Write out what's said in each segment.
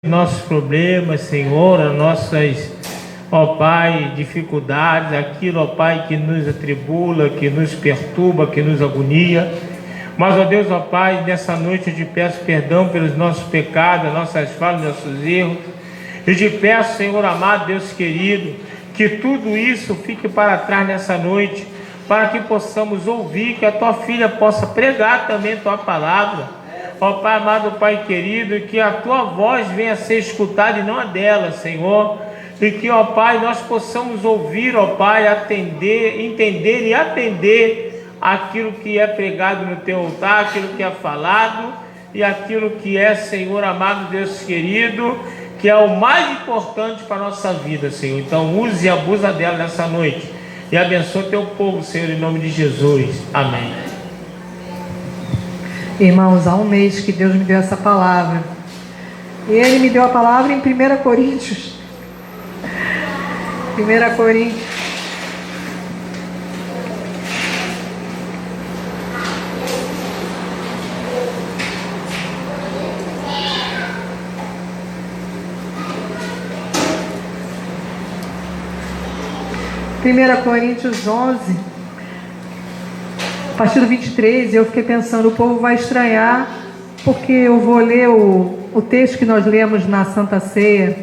nossos problemas, Senhor, as nossas, ó Pai, dificuldades, aquilo, ó Pai, que nos atribula, que nos perturba, que nos agonia. Mas, ó Deus, ó Pai, nessa noite eu te peço perdão pelos nossos pecados, nossas falhas, nossos erros. Eu te peço, Senhor amado, Deus querido, que tudo isso fique para trás nessa noite, para que possamos ouvir, que a tua filha possa pregar também a tua palavra. Ó Pai amado, Pai querido, que a tua voz venha a ser escutada e não a dela, Senhor. E que, ó Pai, nós possamos ouvir, ó Pai, atender, entender e atender aquilo que é pregado no teu altar, aquilo que é falado e aquilo que é, Senhor amado, Deus querido, que é o mais importante para a nossa vida, Senhor. Então use e abusa dela nessa noite e abençoa teu povo, Senhor, em nome de Jesus. Amém. Irmãos, há um mês que Deus me deu essa palavra. E Ele me deu a palavra em 1 Coríntios. 1 Coríntios. Primeira Coríntios 11. A partir do 23, eu fiquei pensando, o povo vai estranhar, porque eu vou ler o texto que nós lemos na Santa Ceia.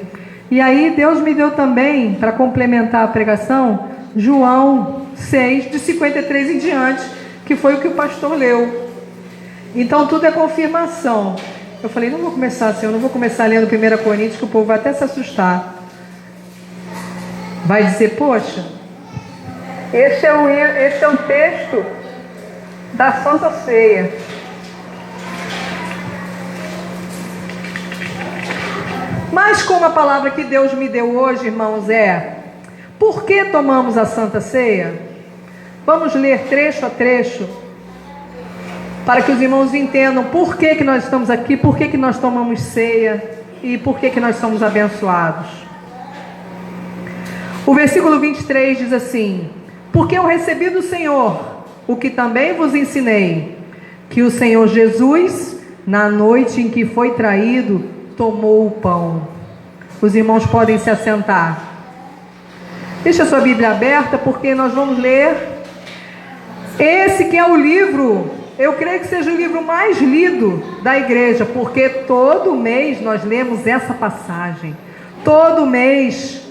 E aí Deus me deu também, para complementar a pregação, João 6, de 53 em diante, que foi o que o pastor leu. Então tudo é confirmação. Eu falei, não vou começar assim, eu não vou começar lendo 1 Coríntios, que o povo vai até se assustar. Vai dizer, poxa, esse é o texto da Santa Ceia. Mas como a palavra que Deus me deu hoje, irmãos, é: por que tomamos a Santa Ceia? Vamos ler trecho a trecho, para que os irmãos entendam por que nós estamos aqui, por que nós tomamos ceia e por que nós somos abençoados. O versículo 23 diz assim: porque eu recebi do Senhor o que também vos ensinei, que o Senhor Jesus, na noite em que foi traído, tomou o pão. Os irmãos podem se assentar. Deixa a sua Bíblia aberta, porque nós vamos ler esse que é o livro, eu creio que seja o livro mais lido da igreja, porque todo mês nós lemos essa passagem. Todo mês.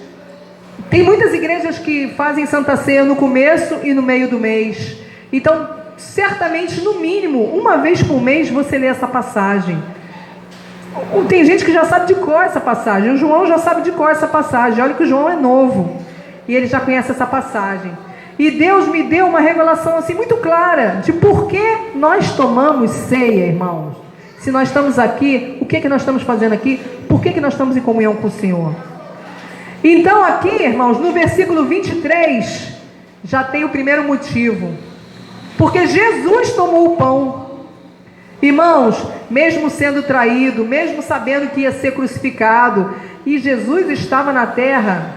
Tem muitas igrejas que fazem Santa Ceia no começo e no meio do mês. Então, certamente, no mínimo, uma vez por mês você lê essa passagem. Tem gente que já sabe de cor essa passagem. O João já sabe de cor essa passagem. Olha que o João é novo e ele já conhece essa passagem. E Deus me deu uma revelação assim muito clara de por que nós tomamos ceia, irmãos. Se nós estamos aqui, o que nós estamos fazendo aqui? Por que nós estamos em comunhão com o Senhor? Então aqui, irmãos, no versículo 23, já tem o primeiro motivo. Porque Jesus tomou o pão. Irmãos, mesmo sendo traído, mesmo sabendo que ia ser crucificado, e Jesus estava na terra,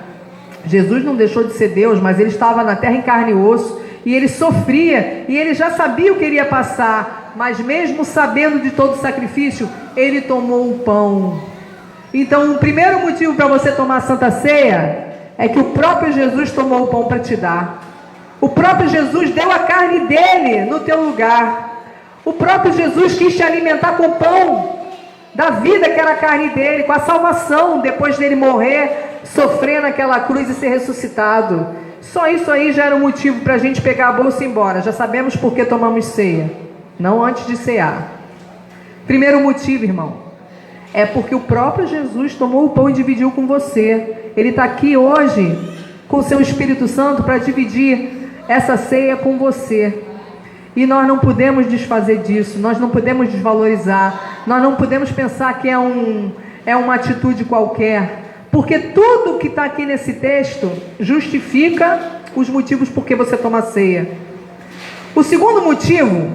Jesus não deixou de ser Deus, mas ele estava na terra em carne e osso, e ele sofria, e ele já sabia o que iria passar, mas mesmo sabendo de todo o sacrifício, ele tomou o pão. Então, o primeiro motivo para você tomar a Santa Ceia é que o próprio Jesus tomou o pão para te dar. O próprio Jesus deu a carne dele no teu lugar. O próprio Jesus quis te alimentar com o pão da vida, que era a carne dele, com a salvação, depois dele morrer, sofrer naquela cruz e ser ressuscitado. Só isso aí já era um motivo para a gente pegar a bolsa e ir embora. Já sabemos por que tomamos ceia, não antes de cear. Primeiro motivo, irmão, é porque o próprio Jesus tomou o pão e dividiu com você. Ele está aqui hoje com o seu Espírito Santo para dividir essa ceia com você. E nós não podemos desfazer disso, nós não podemos desvalorizar, nós não podemos pensar que é uma atitude qualquer, porque tudo que está aqui nesse texto justifica os motivos por que você toma ceia. O segundo motivo,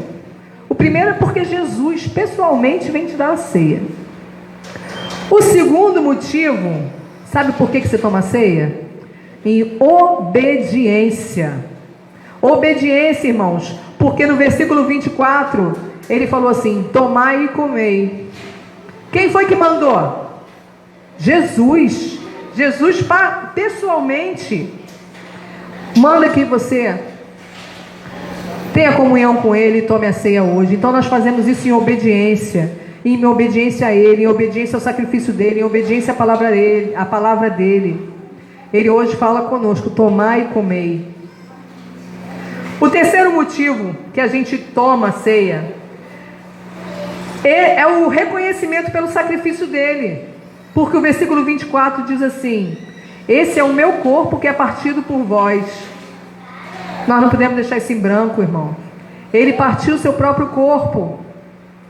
o primeiro é porque Jesus pessoalmente vem te dar a ceia. O segundo motivo, sabe por que você toma ceia? Em obediência. Obediência, irmãos, porque no versículo 24, ele falou assim: tomai e comei. Quem foi que mandou? Jesus pessoalmente manda que você tenha comunhão com Ele e tome a ceia hoje. Então nós fazemos isso em obediência a Ele, em obediência ao sacrifício dEle, em obediência à palavra dEle. Ele hoje fala conosco: tomai e comei. O terceiro motivo que a gente toma a ceia é o reconhecimento pelo sacrifício dEle. Porque o versículo 24 diz assim: esse é o meu corpo que é partido por vós. Nós não podemos deixar isso em branco, irmão. Ele partiu o seu próprio corpo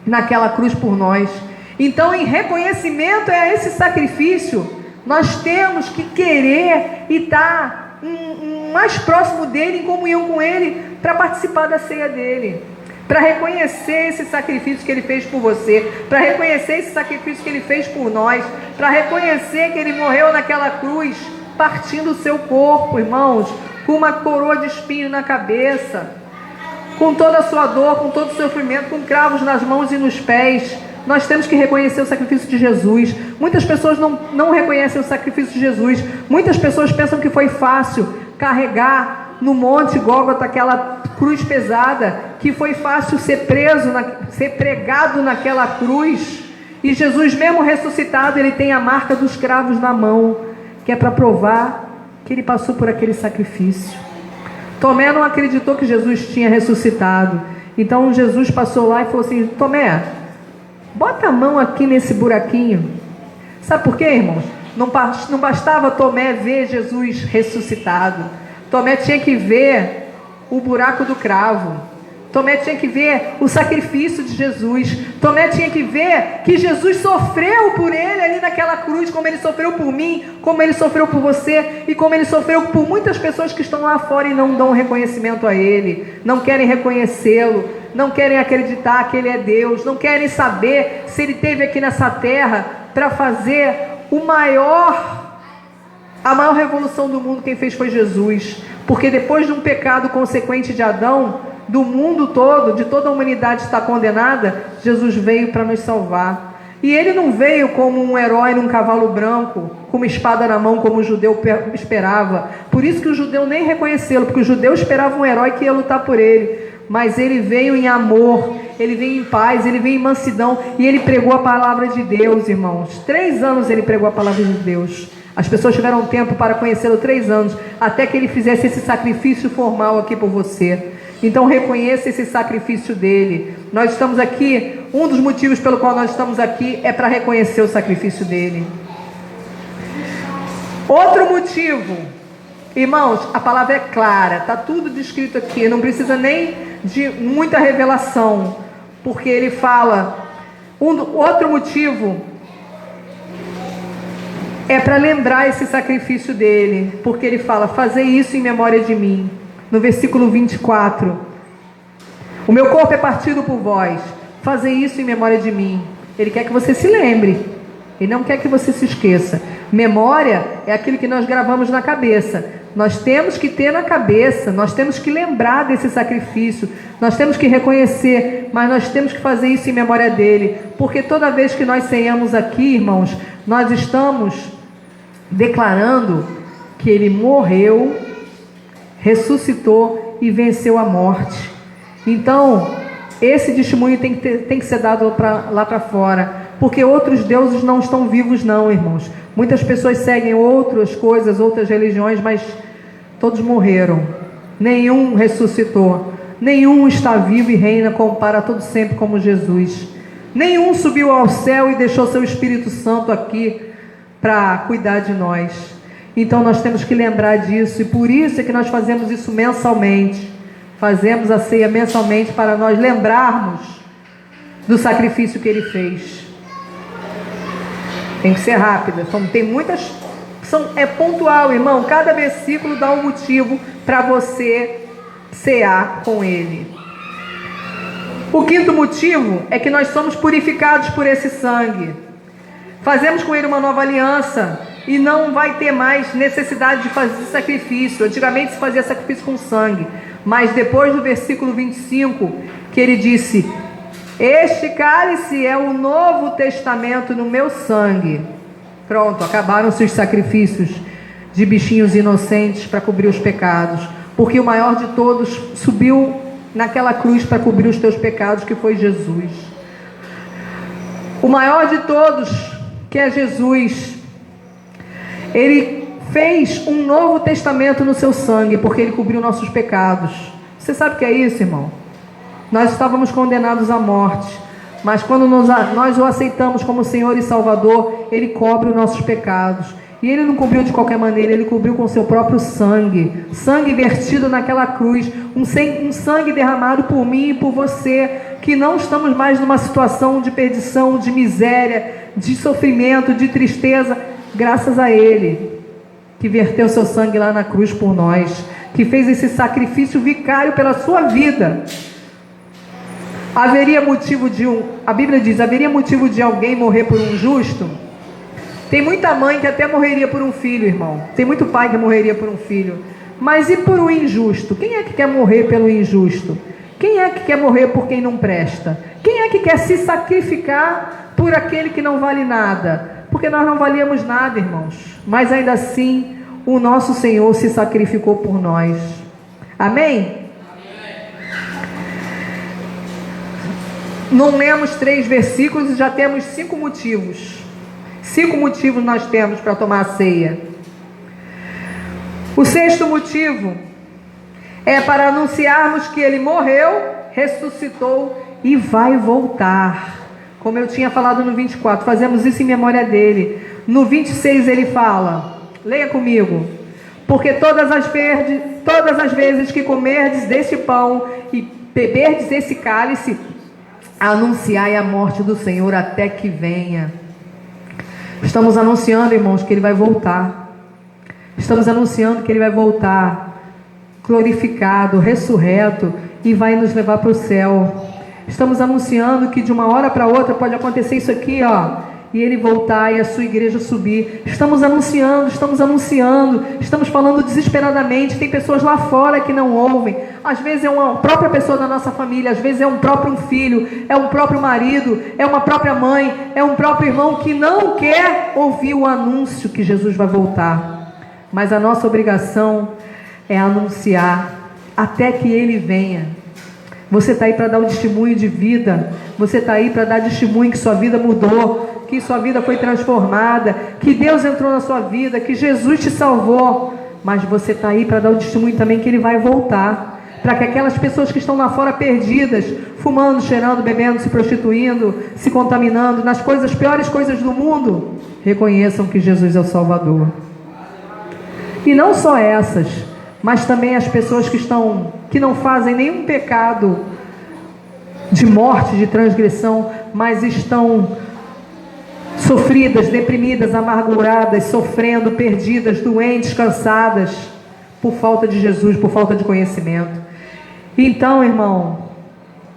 naquela cruz por nós. Então, em reconhecimento a esse sacrifício, nós temos que querer e estar mais próximo dele, em comunhão com ele, para participar da ceia dele, para reconhecer esse sacrifício que ele fez por você, para reconhecer esse sacrifício que ele fez por nós, para reconhecer que ele morreu naquela cruz, partindo o seu corpo, irmãos, com uma coroa de espinho na cabeça, com toda a sua dor, com todo o sofrimento, com cravos nas mãos e nos pés. Nós temos que reconhecer o sacrifício de Jesus. Muitas pessoas não reconhecem o sacrifício de Jesus. Muitas pessoas pensam que foi fácil carregar no monte Gólgota aquela cruz pesada, que foi fácil ser pregado naquela cruz. E Jesus, mesmo ressuscitado, ele tem a marca dos cravos na mão, que é para provar que ele passou por aquele sacrifício. Tomé não acreditou que Jesus tinha ressuscitado. Então Jesus passou lá e falou assim: Tomé, bota a mão aqui nesse buraquinho. Sabe por quê, irmãos? Não bastava Tomé ver Jesus ressuscitado. Tomé tinha que ver o buraco do cravo. Tomé tinha que ver o sacrifício de Jesus. Tomé tinha que ver que Jesus sofreu por ele ali naquela cruz, como ele sofreu por mim, como ele sofreu por você e como ele sofreu por muitas pessoas que estão lá fora e não dão reconhecimento a ele, não querem reconhecê-lo, não querem acreditar que ele é Deus, não querem saber se ele esteve aqui nessa terra para fazer a maior revolução do mundo. Quem fez foi Jesus, porque depois de um pecado consequente de Adão, do mundo todo, de toda a humanidade está condenada, Jesus veio para nos salvar. E ele não veio como um herói num cavalo branco, com uma espada na mão, como o judeu esperava. Por isso que o judeu nem reconheceu, porque o judeu esperava um herói que ia lutar por ele. Mas ele veio em amor, ele veio em paz, ele veio em mansidão, e ele pregou a palavra de Deus, irmãos. 3 anos ele pregou a palavra de Deus. As pessoas tiveram tempo para conhecê-lo 3 anos, até que ele fizesse esse sacrifício formal aqui por você. Então reconheça esse sacrifício dele. Nós estamos aqui, um dos motivos pelo qual nós estamos aqui é para reconhecer o sacrifício dele. Outro motivo, irmãos, a palavra é clara, está tudo descrito aqui, não precisa nem de muita revelação, porque ele fala. Outro motivo é para lembrar esse sacrifício dele, porque ele fala: fazei isso em memória de mim. No versículo 24: o meu corpo é partido por vós, fazei isso em memória de mim. Ele quer que você se lembre, ele não quer que você se esqueça. Memória é aquilo que nós gravamos na cabeça. Nós temos que ter na cabeça, nós temos que lembrar desse sacrifício, nós temos que reconhecer, mas nós temos que fazer isso em memória dele, porque toda vez que nós ceiamos aqui, irmãos, nós estamos declarando que ele morreu, ressuscitou e venceu a morte. Então, esse testemunho tem que ser dado lá para fora, porque outros deuses não estão vivos não, irmãos. Muitas pessoas seguem outras coisas, outras religiões, mas todos morreram. Nenhum ressuscitou. Nenhum está vivo e reina para todo sempre como Jesus. Nenhum subiu ao céu e deixou seu Espírito Santo aqui para cuidar de nós. Então nós temos que lembrar disso, e por isso é que nós fazemos isso mensalmente. Fazemos a ceia mensalmente para nós lembrarmos do sacrifício que ele fez. Tem que ser rápida, tem muitas, é pontual, irmão. Cada versículo dá um motivo para você cear com ele. O 5º motivo é que nós somos purificados por esse sangue. Fazemos com ele uma nova aliança e não vai ter mais necessidade de fazer sacrifício. Antigamente se fazia sacrifício com sangue, mas depois do versículo 25, que ele disse: este cálice é o novo testamento no meu sangue. Pronto, acabaram-se os sacrifícios de bichinhos inocentes para cobrir os pecados, porque o maior de todos subiu naquela cruz para cobrir os teus pecados, que foi Jesus. O maior de todos, que é Jesus, ele fez um novo testamento no seu sangue, porque ele cobriu nossos pecados. Você sabe o que é isso, irmão? Nós estávamos condenados à morte, mas quando nós o aceitamos como Senhor e Salvador, ele cobre os nossos pecados. E ele não cobriu de qualquer maneira, ele cobriu com seu próprio sangue, sangue vertido naquela cruz, um sangue derramado por mim e por você, que não estamos mais numa situação de perdição, de miséria, de sofrimento, de tristeza, graças a ele, que verteu seu sangue lá na cruz por nós, que fez esse sacrifício vicário pela sua vida. Haveria motivo a Bíblia diz, haveria motivo de alguém morrer por um justo? Tem muita mãe que até morreria por um filho, irmão. Tem muito pai que morreria por um filho. Mas e por um injusto? Quem é que quer morrer pelo injusto? Quem é que quer morrer por quem não presta? Quem é que quer se sacrificar por aquele que não vale nada? Porque nós não valíamos nada, irmãos. Mas ainda assim, o nosso Senhor se sacrificou por nós. Amém? Não lemos 3 versículos e já temos 5 motivos. 5 motivos nós temos para tomar a ceia. O 6º motivo é para anunciarmos que ele morreu, ressuscitou e vai voltar. Como eu tinha falado no 24, fazemos isso em memória dele. No 26 ele fala, leia comigo: porque todas as vezes que comerdes deste pão e beberdes esse cálice, anunciai a morte do Senhor até que venha. Estamos anunciando, irmãos, que ele vai voltar. Estamos anunciando que ele vai voltar glorificado, ressurreto, e vai nos levar para o céu. Estamos anunciando que de uma hora para outra pode acontecer isso aqui, ó, e ele voltar e a sua igreja subir. Estamos anunciando, estamos falando desesperadamente. Tem pessoas lá fora que não ouvem. Às vezes é uma própria pessoa da nossa família, às vezes é um próprio filho, é um próprio marido, é uma própria mãe, é um próprio irmão que não quer ouvir o anúncio que Jesus vai voltar. Mas a nossa obrigação é anunciar até que ele venha. Você está aí para dar um testemunho de vida. Você está aí para dar testemunho que sua vida mudou, que sua vida foi transformada, que Deus entrou na sua vida, que Jesus te salvou. Mas você está aí para dar um testemunho também que ele vai voltar, para que aquelas pessoas que estão lá fora perdidas, fumando, cheirando, bebendo, se prostituindo, se contaminando, nas piores coisas do mundo, reconheçam que Jesus é o Salvador. E não só essas, mas também as pessoas que não fazem nenhum pecado de morte, de transgressão, mas estão sofridas, deprimidas, amarguradas, sofrendo, perdidas, doentes, cansadas, por falta de Jesus, por falta de conhecimento. Então, irmão,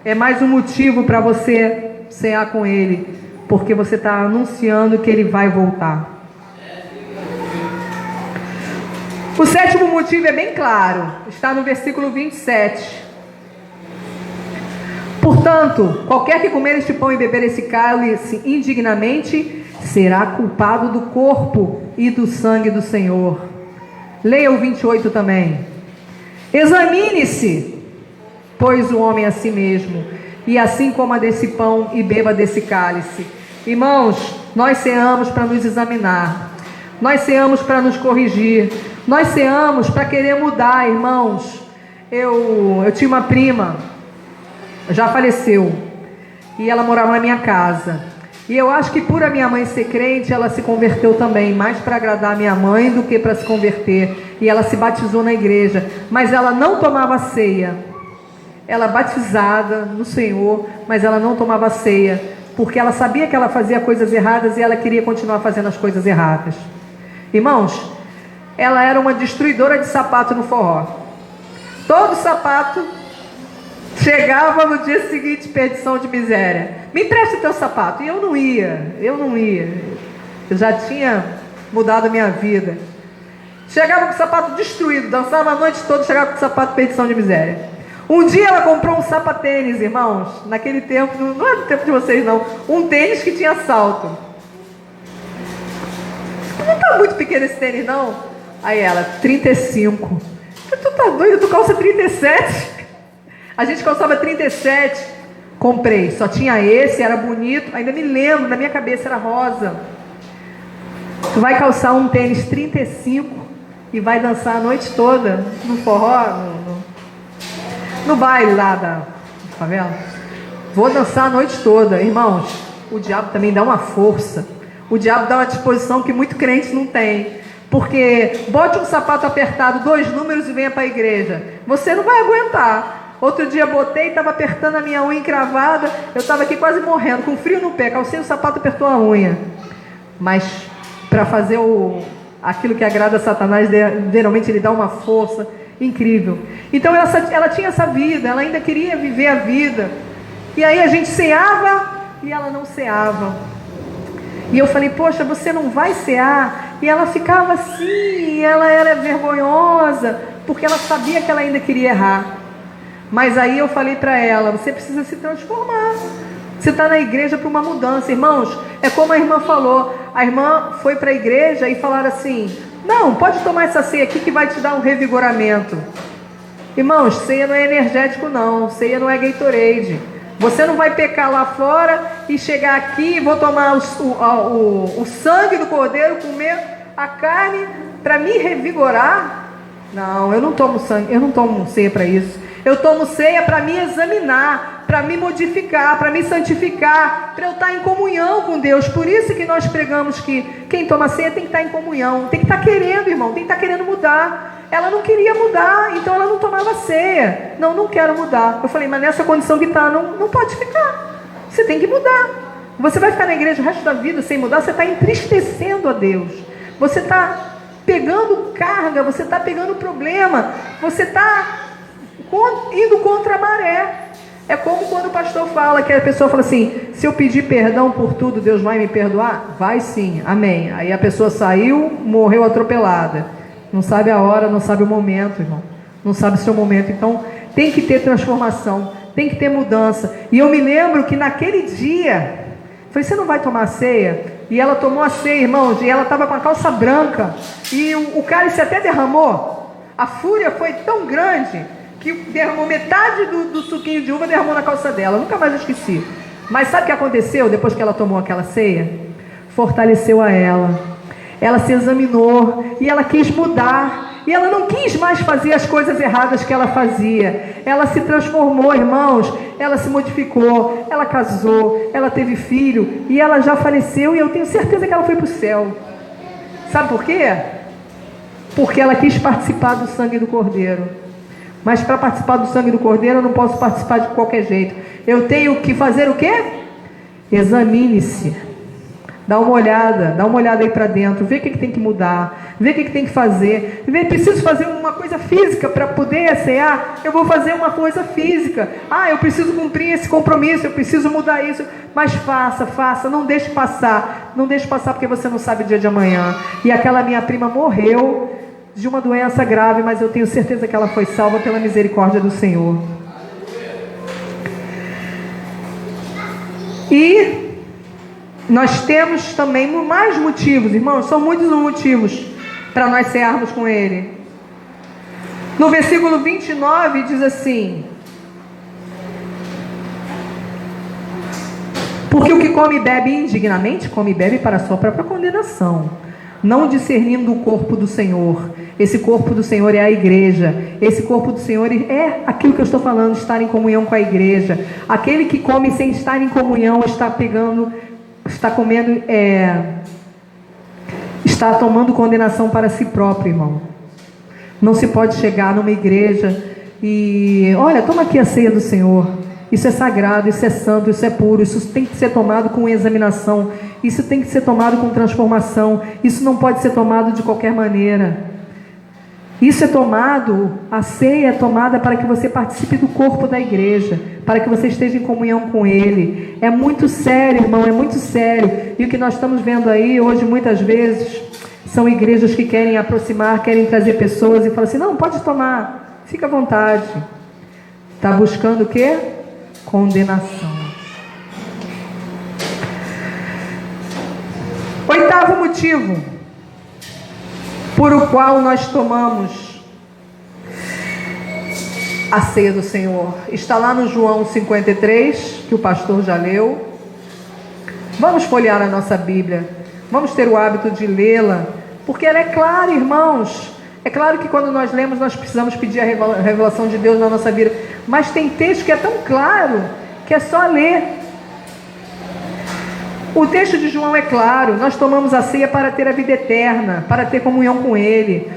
é mais um motivo para você cear com ele, porque você está anunciando que ele vai voltar. O 7º motivo é bem claro, está no versículo 27. Portanto, qualquer que comer este pão e beber esse cálice indignamente, será culpado do corpo e do sangue do Senhor. Leia o 28 também. Examine-se, pois, o homem a si mesmo, e assim coma desse pão e beba desse cálice. Irmãos, nós ceamos para nos examinar, nós ceamos para nos corrigir, nós ceamos para querer mudar, irmãos. Eu tinha uma prima, já faleceu, e ela morava na minha casa, e eu acho que por a minha mãe ser crente, ela se converteu também, mais para agradar a minha mãe do que para se converter, e ela se batizou na igreja, mas ela não tomava ceia. Ela batizada no Senhor, mas ela não tomava ceia, porque ela sabia que ela fazia coisas erradas e ela queria continuar fazendo as coisas erradas. Irmãos, ela era uma destruidora de sapato no forró. Todo sapato chegava no dia seguinte, perdição de miséria. Me empresta teu sapato. E eu não ia. Eu já tinha mudado a minha vida. Chegava com o sapato destruído, dançava a noite toda, chegava com o sapato, perdição de miséria. Um dia ela comprou um sapatênis, irmãos. Naquele tempo, não é do tempo de vocês não. Um tênis que tinha salto. não tá muito pequeno esse tênis, não? Aí ela, 35. Tu tá doido? Tu calça 37? A gente calçava 37. Comprei, só tinha esse, era bonito. Ainda me lembro, na minha cabeça era rosa. Tu vai calçar um tênis 35 e vai dançar a noite toda no forró, no baile lá da favela. Vou dançar a noite toda. Irmãos, o diabo também dá uma força. O diabo dá uma disposição que muito crente não tem. Porque bote um sapato apertado, 2 números e venha para a igreja. Você não vai aguentar. Outro dia botei e estava apertando a minha unha encravada. Eu estava aqui quase morrendo, com frio no pé. Calcei o sapato, apertou a unha. Mas para fazer aquilo que agrada a Satanás, geralmente ele dá uma força incrível. Então ela tinha essa vida, ela ainda queria viver a vida. E aí a gente ceava e ela não ceava. E eu falei, poxa, você não vai cear? E ela ficava assim, ela era vergonhosa, porque ela sabia que ela ainda queria errar. Mas aí eu falei para ela, você precisa se transformar. Você está na igreja para uma mudança. Irmãos, é como a irmã falou. A irmã foi para a igreja e falaram assim, não, pode tomar essa ceia aqui que vai te dar um revigoramento. Irmãos, ceia não é energético não, ceia não é Gatorade. Você não vai pecar lá fora e chegar aqui, vou tomar o sangue do cordeiro, comer a carne para me revigorar. Não, eu não tomo sangue, eu não tomo ceia para isso. Eu tomo ceia para me examinar, para me modificar, para me santificar, para eu estar em comunhão com Deus. Por isso que nós pregamos que quem toma ceia tem que estar em comunhão, tem que estar querendo, irmão, tem que estar querendo mudar. Ela não queria mudar, então ela não tomava ceia. Não quero mudar. Eu falei, mas nessa condição que está, não pode ficar. Você tem que mudar. Você vai ficar na igreja o resto da vida sem mudar, você está entristecendo a Deus. Você está pegando carga, você está pegando problema, você está indo contra a maré. É como quando o pastor fala, que a pessoa fala assim, se eu pedir perdão por tudo, Deus vai me perdoar? Vai sim, amém. Aí a pessoa saiu, morreu atropelada. Não sabe a hora, não sabe o momento, irmão. Não sabe o seu momento. Então, tem que ter transformação, tem que ter mudança. E eu me lembro que naquele dia, falei, você não vai tomar a ceia? E ela tomou a ceia, irmãos, e ela estava com a calça branca. E o cálice até derramou. A fúria foi tão grande que derramou metade do suquinho de uva, derramou na calça dela. Eu nunca mais esqueci. Mas sabe o que aconteceu depois que ela tomou aquela ceia? Fortaleceu a ela. Ela se examinou e ela quis mudar. E ela não quis mais fazer as coisas erradas que ela fazia. Ela se transformou, irmãos. Ela se modificou. Ela casou. Ela teve filho. E ela já faleceu. E eu tenho certeza que ela foi para o céu. Sabe por quê? Porque ela quis participar do sangue do Cordeiro. Mas para participar do sangue do Cordeiro, eu não posso participar de qualquer jeito. Eu tenho que fazer o quê? Examine-se. Dá uma olhada aí para dentro, vê o que tem que mudar, vê o que tem que fazer. Preciso fazer uma coisa física para poder cear, eu vou fazer uma coisa física. Eu preciso cumprir esse compromisso, eu preciso mudar isso. Mas faça, não deixe passar. Não deixe passar porque você não sabe o dia de amanhã. E aquela minha prima morreu de uma doença grave, mas eu tenho certeza que ela foi salva pela misericórdia do Senhor. E nós temos também mais motivos, irmãos, são muitos os motivos para nós cearmos com Ele. No versículo 29 diz assim: porque o que come e bebe indignamente, come e bebe para a sua própria condenação, não discernindo o corpo do Senhor. Esse corpo do Senhor é a igreja. Esse corpo do Senhor é aquilo que eu estou falando, estar em comunhão com a igreja. Aquele que come sem estar em comunhão está comendo, está tomando condenação para si próprio, irmão. Não se pode chegar numa igreja e, olha, toma aqui a ceia do Senhor. Isso é sagrado, isso é santo, isso é puro. Isso tem que ser tomado com examinação. Isso tem que ser tomado com transformação. Isso não pode ser tomado de qualquer maneira. Isso é tomado, a ceia é tomada para que você participe do corpo da igreja, para que você esteja em comunhão com Ele. É muito sério, irmão, é muito sério. E o que nós estamos vendo aí hoje, muitas vezes, são igrejas que querem aproximar, querem trazer pessoas e falam assim, não, pode tomar, fica à vontade. Está buscando o quê? Condenação. 8º motivo por o qual nós tomamos a ceia do Senhor. Está lá no João 53, que o pastor já leu. Vamos folhear a nossa Bíblia. Vamos ter o hábito de lê-la, porque ela é clara, irmãos. É claro que quando nós lemos, nós precisamos pedir a revelação de Deus na nossa vida. Mas tem texto que é tão claro, que é só ler. O texto de João é claro. Nós tomamos a ceia para ter a vida eterna, para ter comunhão com Ele.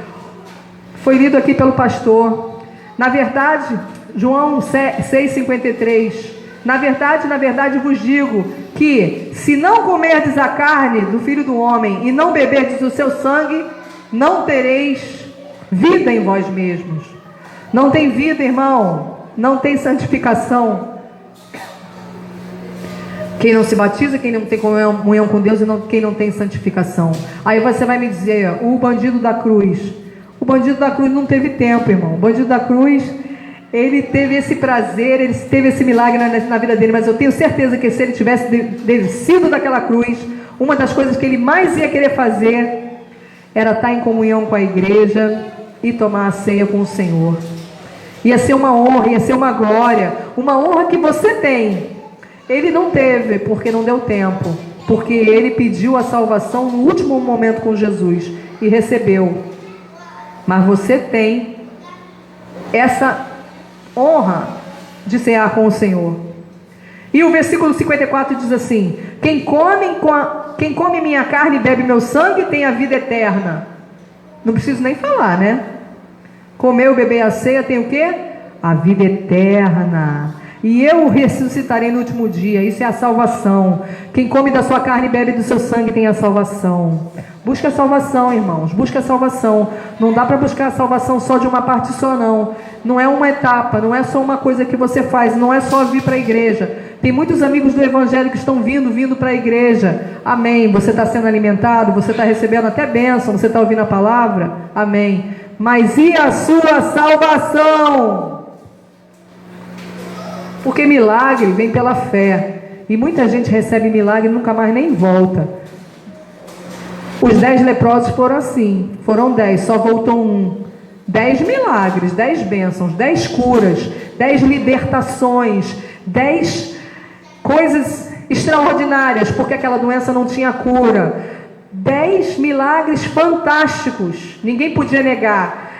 Foi lido aqui pelo pastor. Na verdade, João 6,53. Na verdade vos digo que, se não comerdes a carne do Filho do Homem e não beberdes o seu sangue, não tereis vida em vós mesmos. Não tem vida, irmão. Não tem santificação. Quem não se batiza, quem não tem comunhão com Deus, e quem não tem santificação. Aí você vai me dizer, o bandido da cruz. O bandido da cruz não teve tempo, irmão. O bandido da cruz, ele teve esse prazer, ele teve esse milagre na vida dele, mas eu tenho certeza que se ele tivesse descido daquela cruz, uma das coisas que ele mais ia querer fazer era estar em comunhão com a igreja e tomar a ceia com o Senhor. Ia ser uma honra, ia ser uma glória, uma honra que você tem. Ele não teve, porque não deu tempo, porque ele pediu a salvação no último momento com Jesus e recebeu. Mas você tem essa honra de cear com o Senhor. E o versículo 54 diz assim: quem come minha carne e bebe meu sangue tem a vida eterna. Não preciso nem falar, né? Comer ou beber a ceia tem o quê? A vida eterna. E eu o ressuscitarei no último dia. Isso é a salvação. Quem come da sua carne e bebe do seu sangue tem a salvação. Busca a salvação, irmãos. Busca a salvação. Não dá para buscar a salvação só de uma parte só, não. Não é uma etapa, não é só uma coisa que você faz. Não é só vir para a igreja. Tem muitos amigos do Evangelho que estão vindo para a igreja. Amém. Você está sendo alimentado, você está recebendo até bênção, você está ouvindo a palavra. Amém. Mas e a sua salvação? Porque milagre vem pela fé. E muita gente recebe milagre e nunca mais nem volta. Os 10 leprosos foram assim. Foram 10, só voltou um. 10 milagres, 10 bênçãos, 10 curas, 10 libertações, 10 coisas extraordinárias, porque aquela doença não tinha cura. 10 milagres fantásticos. Ninguém podia negar.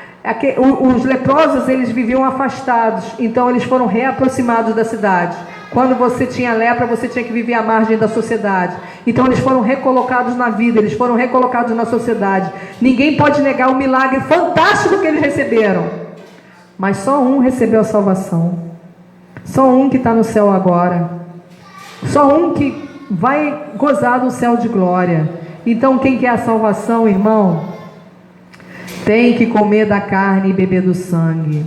Os leprosos, eles viviam afastados, então eles foram reaproximados da cidade. Quando você tinha lepra, você tinha que viver à margem da sociedade. Então eles foram recolocados na vida, eles foram recolocados na sociedade. Ninguém pode negar o milagre fantástico que eles receberam. Mas só um recebeu a salvação. Só um que está no céu agora. Só um que vai gozar do céu de glória. Então quem quer a salvação, irmão, tem que comer da carne e beber do sangue.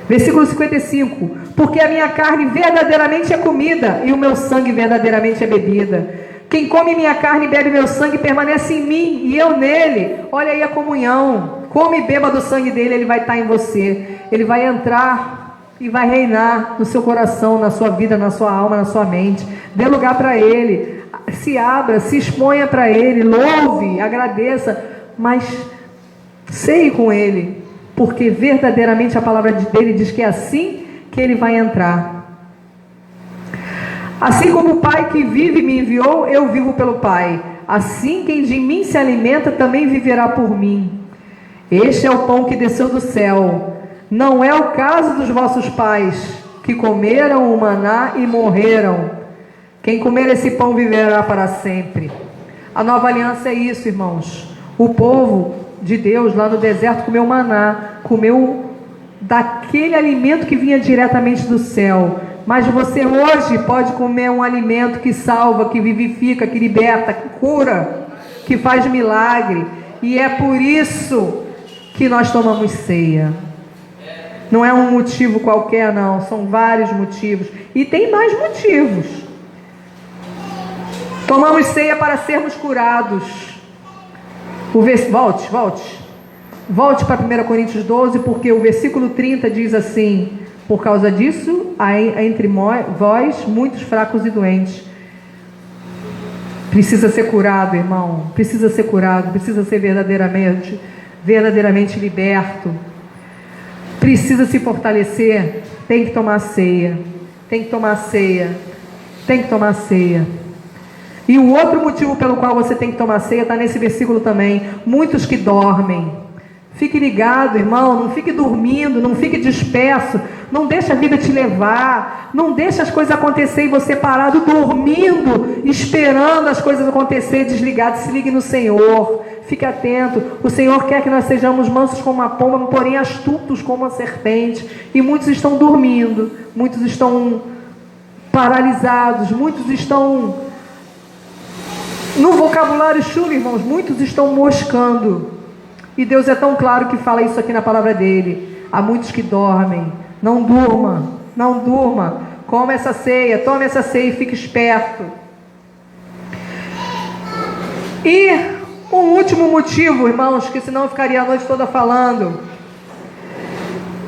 Versículo 55. Porque a minha carne verdadeiramente é comida e o meu sangue verdadeiramente é bebida. Quem come minha carne e bebe meu sangue permanece em mim e eu nele. Olha aí a comunhão. Come e beba do sangue dele, ele vai estar em você. Ele vai entrar e vai reinar no seu coração, na sua vida, na sua alma, na sua mente. Dê lugar para ele. Se abra, se exponha para ele. Louve, agradeça, mas ceie com ele, porque verdadeiramente a palavra dele diz que é assim que ele vai entrar. Assim como o Pai que vive me enviou, eu vivo pelo Pai. Assim quem de mim se alimenta também viverá por mim. Este é o pão que desceu do céu. Não é o caso dos vossos pais, que comeram o maná e morreram. Quem comer esse pão viverá para sempre. A nova aliança é isso, irmãos. O povo de Deus lá no deserto comeu maná, comeu daquele alimento que vinha diretamente do céu. Mas você hoje pode comer um alimento que salva, que vivifica, que liberta, que cura, que faz milagre. E é por isso que nós tomamos ceia. Não é um motivo qualquer, não. São vários motivos. E tem mais motivos. Tomamos ceia para sermos curados. Volte para 1 Coríntios 12, porque o versículo 30 diz assim: por causa disso, há entre vós muitos fracos e doentes. Precisa ser curado, irmão. Precisa ser curado. Precisa ser verdadeiramente liberto. Precisa se fortalecer. Tem que tomar ceia. Tem que tomar ceia. Tem que tomar ceia. E o outro motivo pelo qual você tem que tomar ceia está nesse versículo também. Muitos que dormem. Fique ligado, irmão, não fique dormindo, não fique disperso, não deixa a vida te levar, não deixa as coisas acontecer e você parado, dormindo, esperando as coisas acontecer, desligado. Se ligue no Senhor, fique atento. O Senhor quer que nós sejamos mansos como uma pomba, porém astutos como uma serpente. E muitos estão dormindo, muitos estão paralisados, muitos estão, no vocabulário chulo, irmãos, muitos estão moscando. E Deus é tão claro que fala isso aqui na palavra dele. Há muitos que dormem. Não durma, não durma. Coma essa ceia, tome essa ceia e fique esperto. E um último motivo, irmãos, que senão eu ficaria a noite toda falando.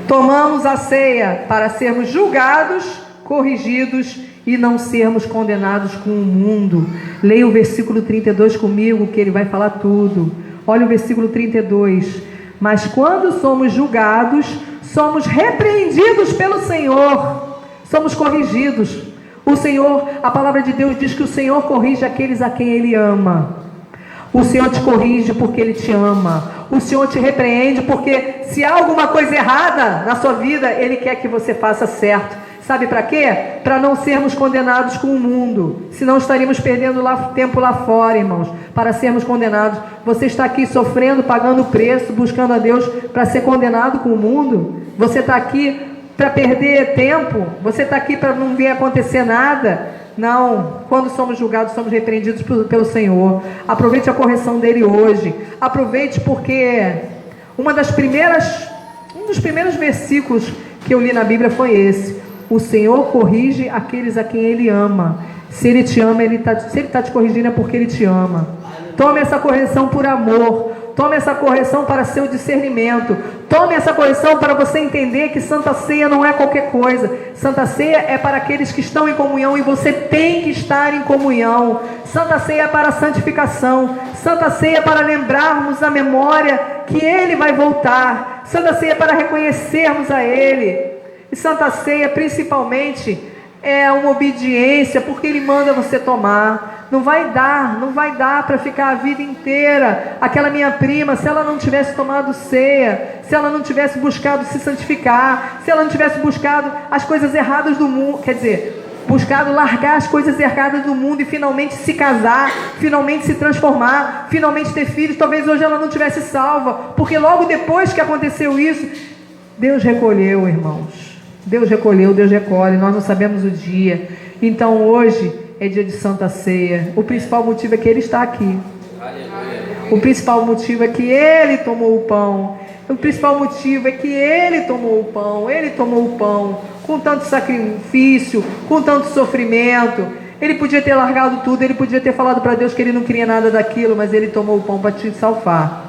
Tomamos a ceia para sermos julgados, corrigidos e não sermos condenados com o mundo. Leia o versículo 32 comigo, que ele vai falar tudo. Olha o versículo 32. Mas quando somos julgados, somos repreendidos pelo Senhor, somos corrigidos. O Senhor, a palavra de Deus diz que o Senhor corrige aqueles a quem Ele ama. O Senhor te corrige porque Ele te ama. O Senhor te repreende porque se há alguma coisa errada na sua vida, Ele quer que você faça certo. Sabe para quê? Para não sermos condenados com o mundo. Senão estaríamos perdendo tempo lá fora, irmãos, para sermos condenados. Você está aqui sofrendo, pagando o preço, buscando a Deus para ser condenado com o mundo? Você está aqui para perder tempo? Você está aqui para não ver acontecer nada? Não. Quando somos julgados, somos repreendidos pelo Senhor. Aproveite a correção dele hoje. Aproveite, porque um dos primeiros versículos que eu li na Bíblia foi esse. O Senhor corrige aqueles a quem Ele ama. Se Ele te ama, se Ele está te corrigindo é porque Ele te ama. Tome essa correção por amor. Tome essa correção para seu discernimento. Tome essa correção para você entender que Santa Ceia não é qualquer coisa. Santa Ceia é para aqueles que estão em comunhão e você tem que estar em comunhão. Santa Ceia é para a santificação. Santa Ceia é para lembrarmos a memória que Ele vai voltar. Santa Ceia é para reconhecermos a Ele. E Santa Ceia, principalmente, é uma obediência, porque Ele manda você tomar. Não vai dar para ficar a vida inteira. Aquela minha prima, se ela não tivesse tomado ceia, se ela não tivesse buscado se santificar, se ela não tivesse buscado as coisas erradas do mundo, quer dizer, buscado largar as coisas erradas do mundo e finalmente se casar, finalmente se transformar, finalmente ter filhos, talvez hoje ela não tivesse salva, porque logo depois que aconteceu isso, Deus recolheu, irmãos. Deus recolheu, Deus recolhe, nós não sabemos o dia. Então hoje é dia de Santa Ceia. O principal motivo é que Ele está aqui. O principal motivo é que Ele tomou o pão. O principal motivo é que Ele tomou o pão. Ele tomou o pão com tanto sacrifício, com tanto sofrimento. Ele podia ter largado tudo, Ele podia ter falado para Deus que Ele não queria nada daquilo, mas Ele tomou o pão para te salvar.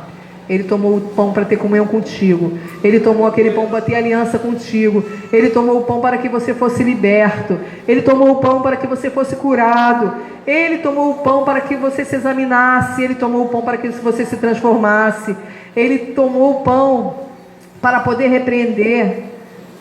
Ele tomou o pão para ter comunhão contigo. Ele tomou aquele pão para ter aliança contigo. Ele tomou o pão para que você fosse liberto. Ele tomou o pão para que você fosse curado. Ele tomou o pão para que você se examinasse. Ele tomou o pão para que você se transformasse. Ele tomou o pão para poder repreender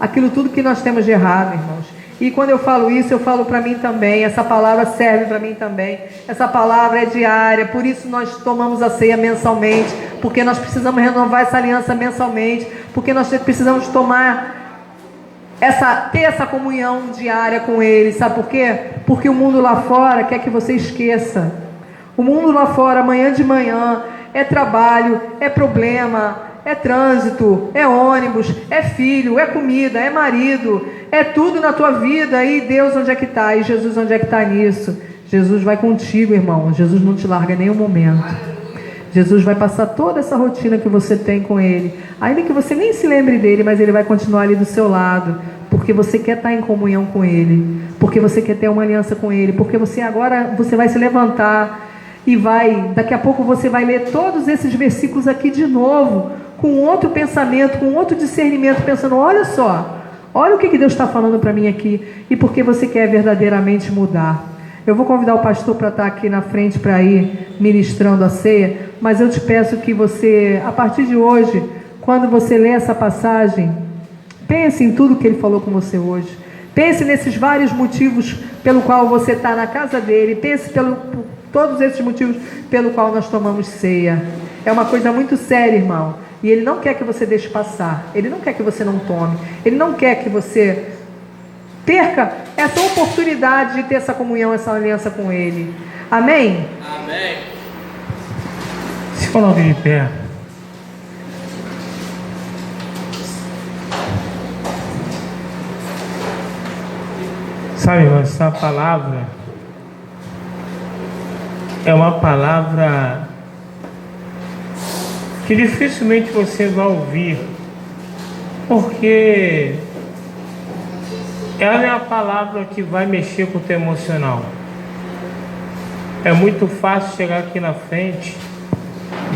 aquilo tudo que nós temos de errado, irmãos. E quando eu falo isso, eu falo para mim também. Essa palavra serve para mim também. Essa palavra é diária. Por isso nós tomamos a ceia mensalmente. Porque nós precisamos renovar essa aliança mensalmente. Porque nós precisamos ter essa comunhão diária com Ele. Sabe por quê? Porque o mundo lá fora quer que você esqueça. O mundo lá fora, amanhã de manhã, é trabalho, é problema, é trânsito, é ônibus, é filho, é comida, é marido, é tudo na tua vida. E Deus onde é que está? E Jesus onde é que está nisso? Jesus vai contigo, irmão. Jesus não te larga em nenhum momento. Jesus vai passar toda essa rotina que você tem com Ele, ainda que você nem se lembre dele, mas Ele vai continuar ali do seu lado, porque você quer estar em comunhão com Ele, porque você quer ter uma aliança com Ele, porque você vai se levantar e daqui a pouco você vai ler todos esses versículos aqui de novo, com outro pensamento, com outro discernimento, pensando, olha só, olha o que Deus está falando para mim aqui, e porque você quer verdadeiramente mudar. Eu vou convidar o pastor para estar aqui na frente para ir ministrando a ceia, mas eu te peço que você, a partir de hoje, quando você lê essa passagem, pense em tudo que ele falou com você hoje. Pense nesses vários motivos pelo qual você está na casa dele. Pense por todos esses motivos pelo qual nós tomamos ceia. É uma coisa muito séria, irmão. E ele não quer que você deixe passar. Ele não quer que você não tome. Ele não quer que você perca essa oportunidade de ter essa comunhão, essa aliança com ele. Amém? Amém. Se coloque de pé. Sabe, irmão, essa palavra é uma palavra que dificilmente você vai ouvir, porque ela é a palavra que vai mexer com o teu emocional. É muito fácil chegar aqui na frente,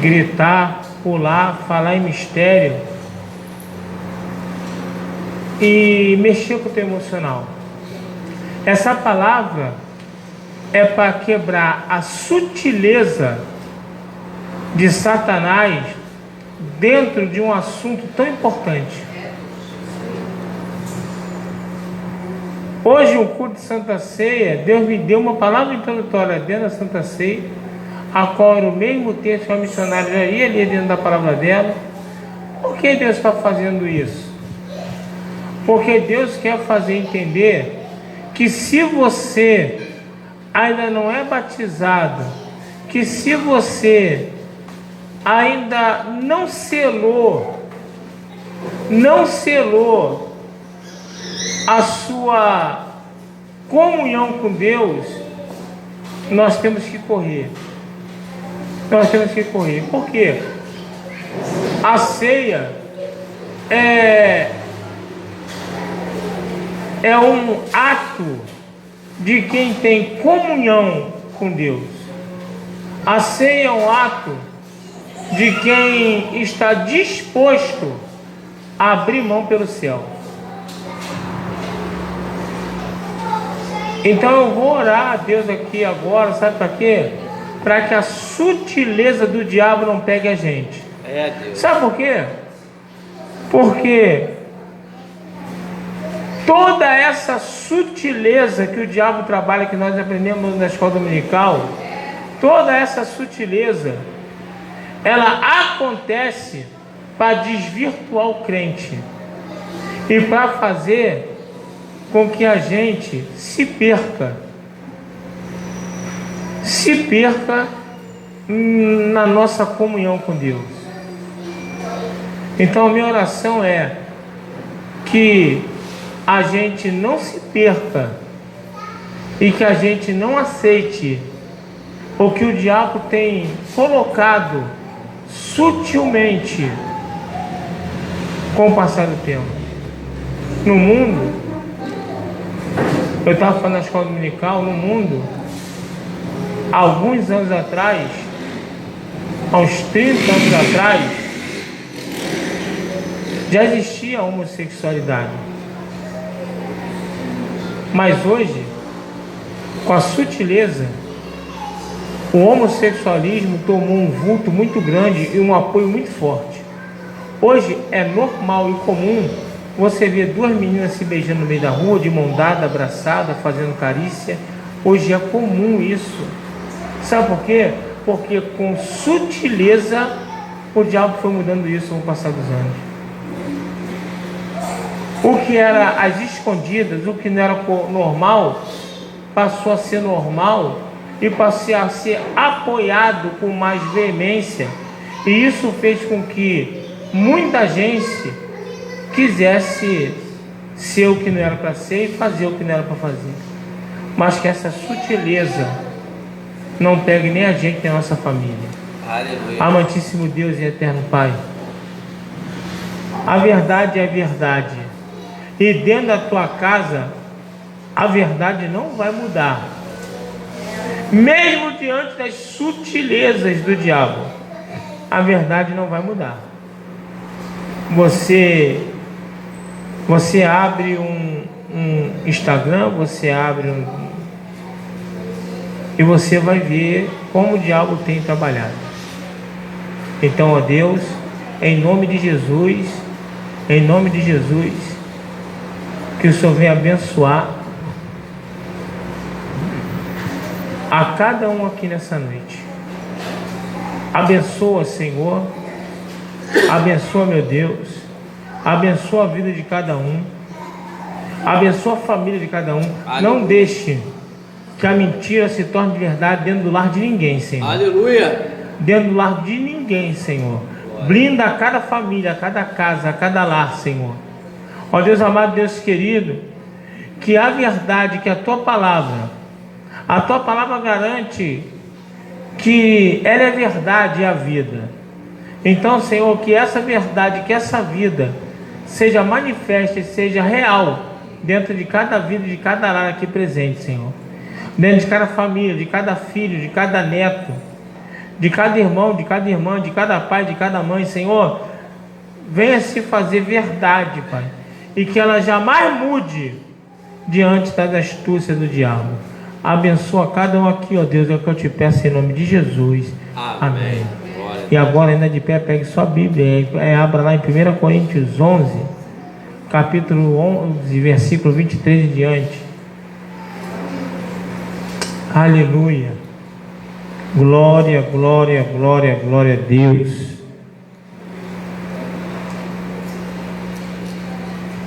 gritar, pular, falar em mistério e mexer com o teu emocional. Essa palavra é para quebrar a sutileza de Satanás dentro de um assunto tão importante. Hoje, o culto de Santa Ceia, Deus me deu uma palavra introdutória dentro da Santa Ceia, a qual era o mesmo texto que a missionária já ia ler dentro da palavra dela. Por que Deus está fazendo isso? Porque Deus quer fazer entender que se você ainda não é batizado, que se você ainda não selou a sua comunhão com Deus, nós temos que correr. Nós temos que correr. Por quê? A ceia é um ato de quem tem comunhão com Deus. A ceia é um ato de quem está disposto a abrir mão pelo céu. Então eu vou orar a Deus aqui agora, sabe para quê? Para que a sutileza do diabo não pegue a gente. Deus. Sabe por quê? Porque toda essa sutileza que o diabo trabalha, que nós aprendemos na escola dominical, toda essa sutileza, ela acontece para desvirtuar o crente e para fazer com que a gente se perca na nossa comunhão com Deus. Então a minha oração é que a gente não se perca e que a gente não aceite o que o diabo tem colocado sutilmente com o passar do tempo. No mundo, eu estava falando na escola dominical, no mundo, alguns anos atrás, há uns 30 anos atrás, já existia a homossexualidade. Mas hoje, com a sutileza, o homossexualismo tomou um vulto muito grande e um apoio muito forte. Hoje é normal e comum você ver duas meninas se beijando no meio da rua, de mão dada, abraçada, fazendo carícia. Hoje é comum isso. Sabe por quê? Porque com sutileza o diabo foi mudando isso no passar dos anos. O que era às escondidas, o que não era normal, passou a ser normal e passou a ser apoiado com mais veemência. E isso fez com que muita gente quisesse ser o que não era para ser e fazer o que não era para fazer. Mas que essa sutileza não pegue nem a gente nem a nossa família. Aleluia. Amantíssimo Deus e eterno Pai, a verdade é a verdade, e dentro da tua casa a verdade não vai mudar, mesmo diante das sutilezas do diabo. A verdade não vai mudar. Você abre um Instagram, você abre e você vai ver como o diabo tem trabalhado. Então, ó Deus, em nome de Jesus, que o Senhor venha abençoar a cada um aqui nessa noite. Abençoa, Senhor, abençoa, meu Deus, abençoa a vida de cada um, abençoa a família de cada um. Aleluia. Não deixe que a mentira se torne verdade dentro do lar de ninguém, Senhor. Aleluia. Dentro do lar de ninguém, Senhor. Blinda a cada família, a cada casa, a cada lar, Senhor. Ó Deus amado, Deus querido, que a verdade, que a Tua palavra garante que ela é verdade e a vida. Então, Senhor, que essa verdade, que essa vida seja manifesta e seja real dentro de cada vida, de cada lar aqui presente, Senhor. Dentro de cada família, de cada filho, de cada neto, de cada irmão, de cada irmã, de cada pai, de cada mãe, Senhor. Venha se fazer verdade, Pai, e que ela jamais mude diante das astúcias do diabo. Abençoa cada um aqui, ó Deus, é o que eu te peço em nome de Jesus. Amém. E agora, ainda de pé, pegue sua Bíblia e abra lá em 1 Coríntios 11, capítulo 11, versículo 23 e diante. Aleluia. Glória, glória, glória, glória a Deus.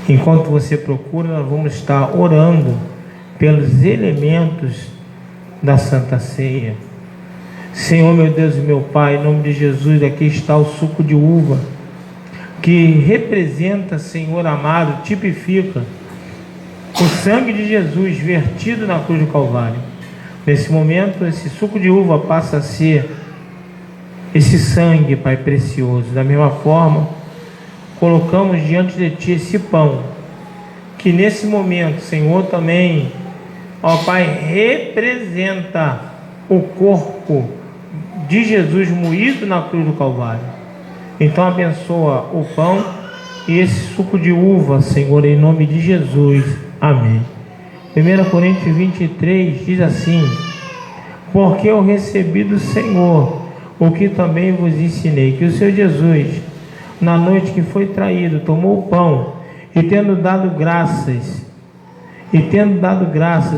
Enquanto você procura, nós vamos estar orando pelos elementos da Santa Ceia. Senhor, meu Deus e meu Pai, em nome de Jesus, aqui está o suco de uva, que representa, Senhor amado, tipifica o sangue de Jesus vertido na cruz do Calvário. Nesse momento, esse suco de uva passa a ser esse sangue, Pai precioso. Da mesma forma, colocamos diante de Ti esse pão, que nesse momento, Senhor, também, ó Pai, representa o corpo de Jesus moído na cruz do Calvário. Então abençoa o pão e esse suco de uva, Senhor, em nome de Jesus. Amém. 1 Coríntios 23 diz assim: porque eu recebi do Senhor o que também vos ensinei, que o Senhor Jesus, na noite que foi traído, tomou o pão e tendo dado graças,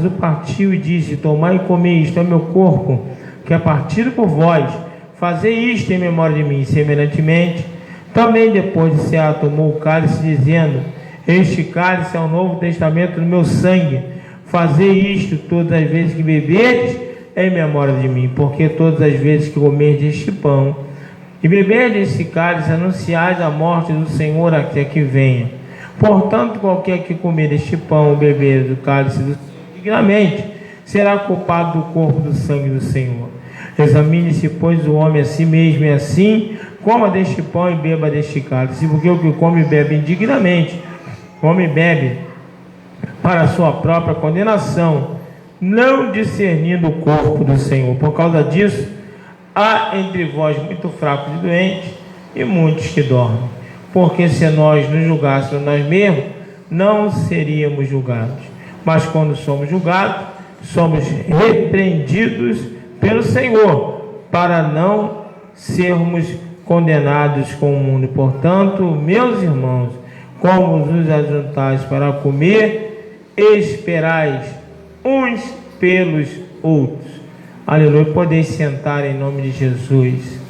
o partiu e disse: tomai e comei, isto é meu corpo, que é partido por vós, fazei isto em memória de mim. Semelhantemente, também depois de cear, tomou o cálice, dizendo: este cálice é o novo testamento do meu sangue, fazei isto todas as vezes que beberdes em memória de mim, porque todas as vezes que comerdes este pão e beberdes este cálice, anunciais a morte do Senhor até que venha. Portanto, qualquer que comer este pão ou beber do cálice do Senhor dignamente, será culpado do corpo do sangue do Senhor. Examine-se, pois, o homem a si mesmo, e assim coma deste pão e beba deste cálice, porque o que come e bebe indignamente, come e bebe para a sua própria condenação, não discernindo o corpo do Senhor. Por causa disso, há entre vós muito fracos e doentes, e muitos que dormem. Porque se nós nos julgássemos nós mesmos, não seríamos julgados. Mas quando somos julgados, somos repreendidos pelo Senhor, para não sermos condenados com o mundo. Portanto, meus irmãos, como vos ajuntais para comer, esperais uns pelos outros. Aleluia. Podeis sentar em nome de Jesus.